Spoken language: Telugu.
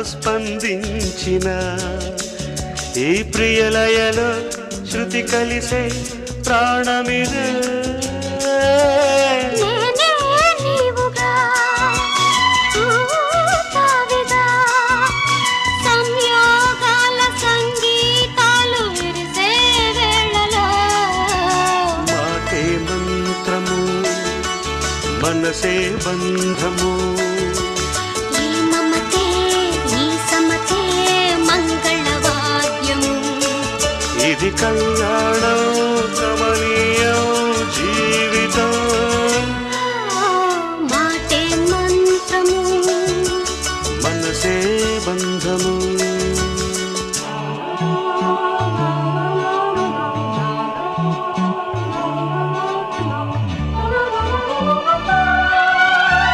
స్పందించిన ఈ ప్రియలయలో శృతి కలిసే ప్రాణమిదే మనసే బంధము ఈ మమతే ఈ సమతే మంగళవాద్యము ఇది కళ్యాణం కమనీయం జీవితం మాటే మంత్రము మనసే బంధము